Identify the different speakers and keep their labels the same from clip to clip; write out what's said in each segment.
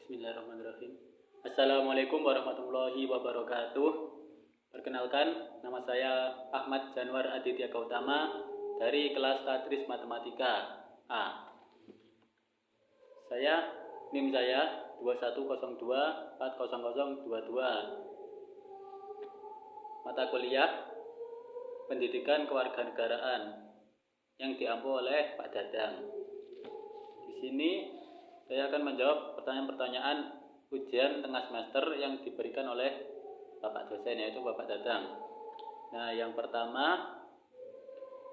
Speaker 1: Bismillahirrahmanirrahim. Assalamualaikum warahmatullahi wabarakatuh. Perkenalkan, nama saya Ahmad Janwar Aditya Gautama dari kelas Tadris Matematika A. NIM saya 2102400022. Mata kuliah Pendidikan Kewarganegaraan yang diampu oleh Pak Dadang. Di sini saya akan menjawab pertanyaan-pertanyaan ujian tengah semester yang diberikan oleh Bapak dosen, yaitu Bapak Dadang. Nah, yang pertama,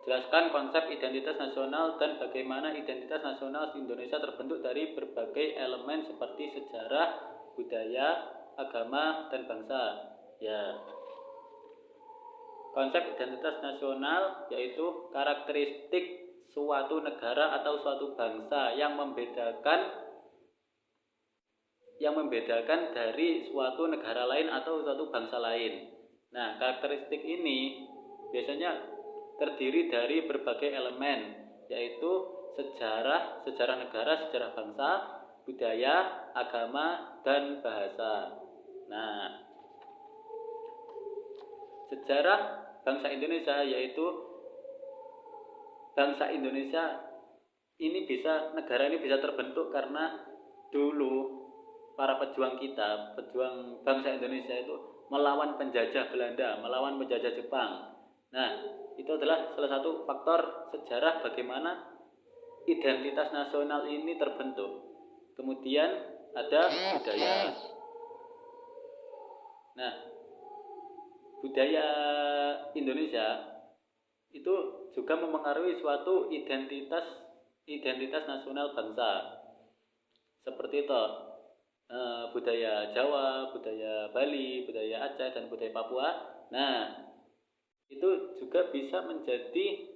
Speaker 1: jelaskan konsep identitas nasional dan bagaimana identitas nasional Indonesia terbentuk dari berbagai elemen seperti sejarah, budaya, agama, dan bangsa. Ya. Konsep identitas nasional yaitu karakteristik suatu negara atau suatu bangsa yang membedakan dari suatu negara lain atau suatu bangsa lain. Nah, karakteristik ini biasanya terdiri dari berbagai elemen, yaitu sejarah negara, sejarah bangsa, budaya, agama, dan bahasa. Nah, sejarah bangsa Indonesia yaitu bangsa Indonesia negara ini bisa terbentuk karena dulu para pejuang bangsa Indonesia itu melawan penjajah Belanda, melawan penjajah Jepang. Nah, itu adalah salah satu faktor sejarah bagaimana identitas nasional ini terbentuk. Kemudian ada budaya. Nah, budaya Indonesia itu juga mempengaruhi suatu identitas nasional bangsa. Seperti itu. Budaya Jawa, budaya Bali, budaya Aceh, dan budaya Papua. Nah, itu juga bisa menjadi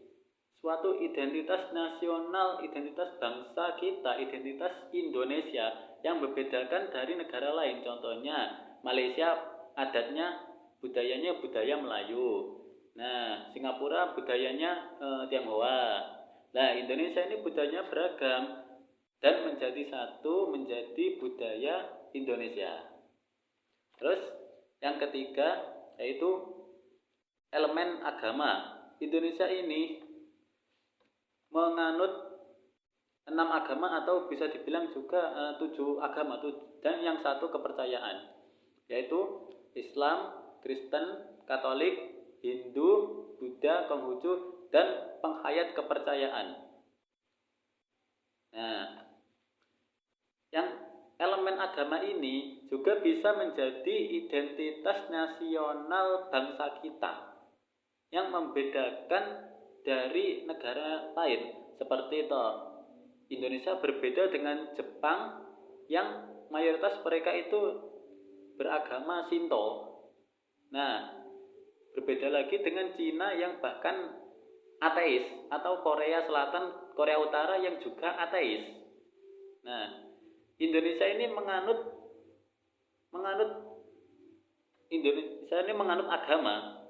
Speaker 1: suatu identitas nasional, identitas bangsa kita, identitas Indonesia yang membedakan dari negara lain. Contohnya, Malaysia adatnya, budayanya budaya Melayu. Nah, Singapura budayanya Tionghoa. Nah, Indonesia ini budayanya beragam dan menjadi budaya Indonesia. Terus yang ketiga yaitu elemen agama. Indonesia ini menganut 6 agama atau bisa dibilang juga 7 agama dan yang satu kepercayaan, yaitu Islam, Kristen, Katolik, Hindu, Buddha, Konghucu, dan penghayat kepercayaan. Nah, yang elemen agama ini juga bisa menjadi identitas nasional bangsa kita yang membedakan dari negara lain. Seperti itu, Indonesia berbeda dengan Jepang yang mayoritas mereka itu beragama Shinto. Nah, berbeda lagi dengan Cina yang bahkan ateis, atau Korea Selatan, Korea Utara yang juga ateis. Nah, Indonesia ini menganut agama.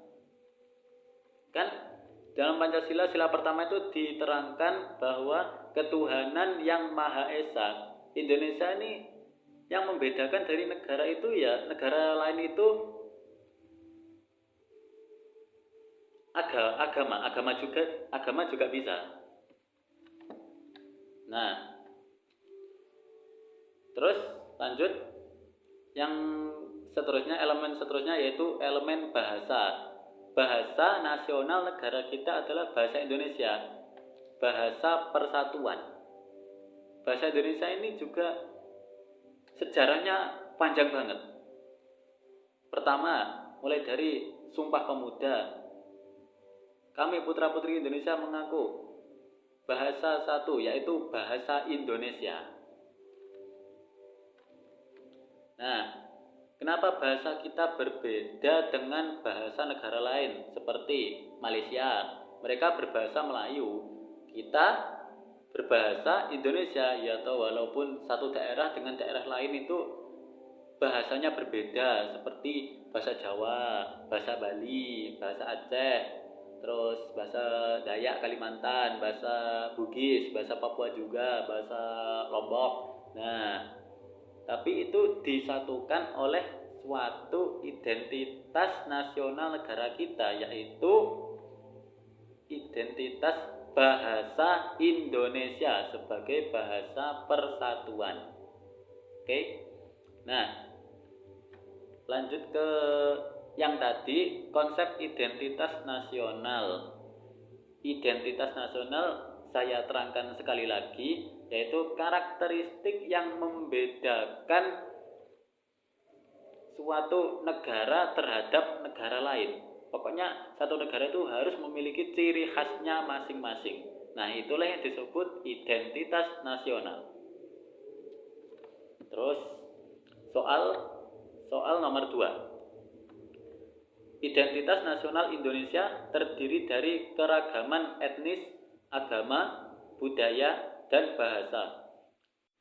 Speaker 1: Kan dalam Pancasila sila pertama itu diterangkan bahwa ketuhanan yang Maha Esa. Indonesia ini yang membedakan dari negara itu ya, negara lain itu agama juga bisa. Nah, terus lanjut yang seterusnya, elemen seterusnya yaitu elemen bahasa. Bahasa nasional negara kita adalah bahasa Indonesia, bahasa persatuan. Bahasa Indonesia ini juga sejarahnya panjang banget. Pertama, mulai dari Sumpah Pemuda. Kami putra-putri Indonesia mengaku bahasa satu, yaitu bahasa Indonesia. Nah, kenapa bahasa kita berbeda dengan bahasa negara lain seperti Malaysia? Mereka berbahasa Melayu, kita berbahasa Indonesia. Ya, atau walaupun satu daerah dengan daerah lain itu bahasanya berbeda, seperti bahasa Jawa, bahasa Bali, bahasa Aceh, terus bahasa Dayak Kalimantan, bahasa Bugis, bahasa Papua juga, bahasa Lombok. Nah, tapi itu disatukan oleh suatu identitas nasional negara kita, yaitu identitas bahasa Indonesia sebagai bahasa persatuan. Oke. Nah, lanjut ke yang tadi, konsep identitas nasional. Identitas nasional saya terangkan sekali lagi, yaitu karakteristik yang membedakan suatu negara terhadap negara lain. Pokoknya satu negara itu harus memiliki ciri khasnya masing-masing. Nah, itulah yang disebut identitas nasional. Terus soal nomor 2. Identitas nasional Indonesia terdiri dari keragaman etnis, agama, budaya, dan bahasa.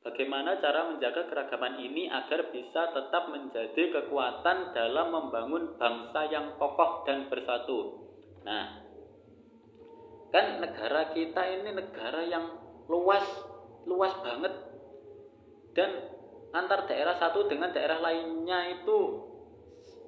Speaker 1: Bagaimana cara menjaga keragaman ini agar bisa tetap menjadi kekuatan dalam membangun bangsa yang kokoh dan bersatu? Nah, kan negara kita ini negara yang luas banget, dan antar daerah satu dengan daerah lainnya itu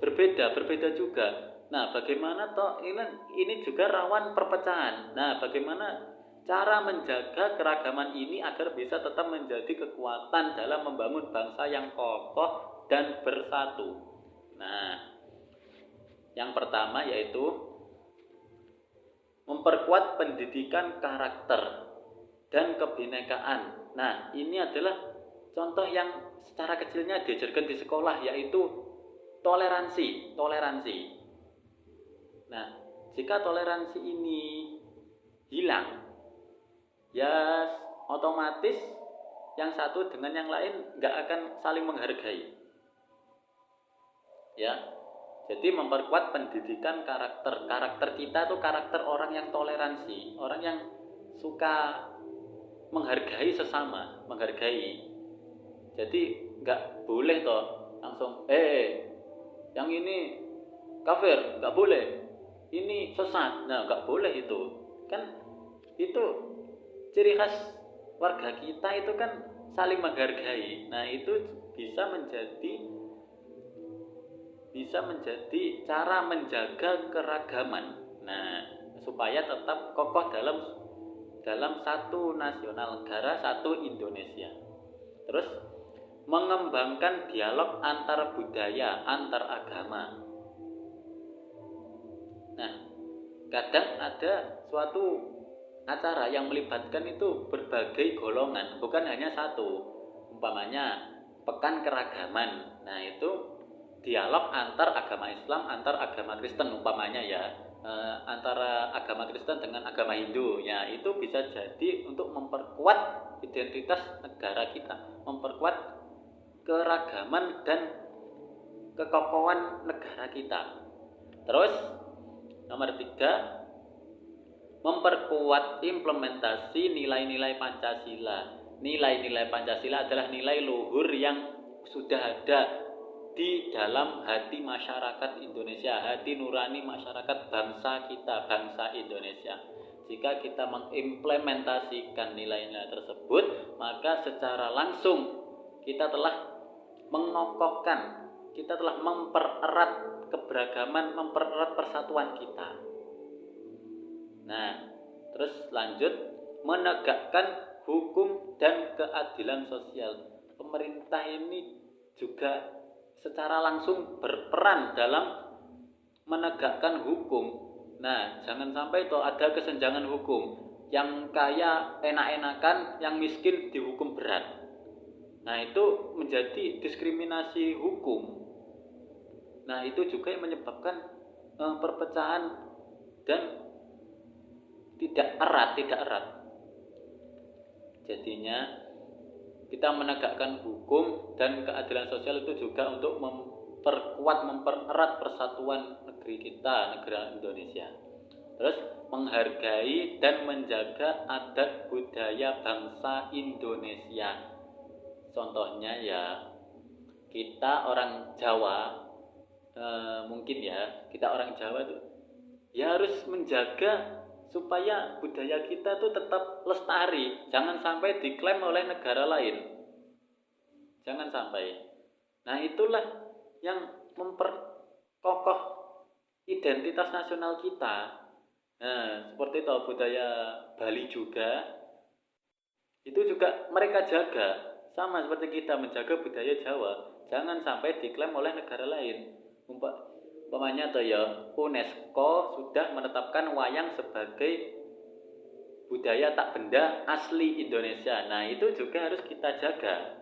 Speaker 1: berbeda juga. Nah, bagaimana toh ini juga rawan perpecahan. Nah, bagaimana cara menjaga keragaman ini agar bisa tetap menjadi kekuatan dalam membangun bangsa yang kokoh dan bersatu? Nah, yang pertama yaitu memperkuat pendidikan karakter dan kebinekaan. Nah, ini adalah contoh yang secara kecilnya diajarkan di sekolah, yaitu toleransi. Nah, jika toleransi ini hilang, ya otomatis yang satu dengan yang lain nggak akan saling menghargai. Ya, jadi memperkuat pendidikan karakter. Karakter kita tuh karakter orang yang toleransi, orang yang suka menghargai sesama, menghargai. Jadi nggak boleh toh langsung yang ini kafir, nggak boleh, ini sesat. Nah, nggak boleh itu. Kan itu ciri khas warga kita itu kan saling menghargai. Nah, itu bisa menjadi cara menjaga keragaman. Nah, supaya tetap kokoh dalam satu nasional negara, satu Indonesia. Terus mengembangkan dialog antar budaya, antar agama. Nah, kadang ada suatu acara yang melibatkan itu berbagai golongan, bukan hanya satu. Umpamanya pekan keragaman. Nah, itu dialog antar agama Islam, antar agama Kristen umpamanya ya. Antara agama Kristen dengan agama Hindu. Ya, itu bisa jadi untuk memperkuat identitas negara kita, memperkuat keragaman dan kekokohan negara kita. Terus nomor 3, memperkuat implementasi nilai-nilai Pancasila. Nilai-nilai Pancasila adalah nilai luhur yang sudah ada di dalam hati masyarakat Indonesia, hati nurani masyarakat bangsa kita, bangsa Indonesia. Jika kita mengimplementasikan nilai-nilai tersebut, maka secara langsung kita telah mengokohkan, kita telah mempererat keberagaman, mempererat persatuan kita. Nah, terus lanjut, menegakkan hukum dan keadilan sosial. Pemerintah ini juga secara langsung berperan dalam menegakkan hukum. Nah, jangan sampai toh ada kesenjangan hukum. Yang kaya enak-enakan, yang miskin dihukum berat. Nah, itu menjadi diskriminasi hukum. Nah, itu juga yang menyebabkan perpecahan dan tidak erat. Jadinya kita menegakkan hukum dan keadilan sosial itu juga untuk mempererat persatuan negeri kita, negara Indonesia. Terus menghargai dan menjaga adat budaya bangsa Indonesia. Contohnya ya, kita orang Jawa, mungkin ya, kita orang Jawa tuh ya harus menjaga supaya budaya kita tuh tetap lestari, jangan sampai diklaim oleh negara lain. Jangan sampai. Nah, itulah yang memperkokoh identitas nasional kita. Nah, seperti itu budaya Bali juga, itu juga mereka jaga. Sama seperti kita menjaga budaya Jawa. Jangan sampai diklaim oleh negara lain. Umpamanya atau ya UNESCO sudah menetapkan wayang sebagai budaya tak benda asli Indonesia. Nah, itu juga harus kita jaga.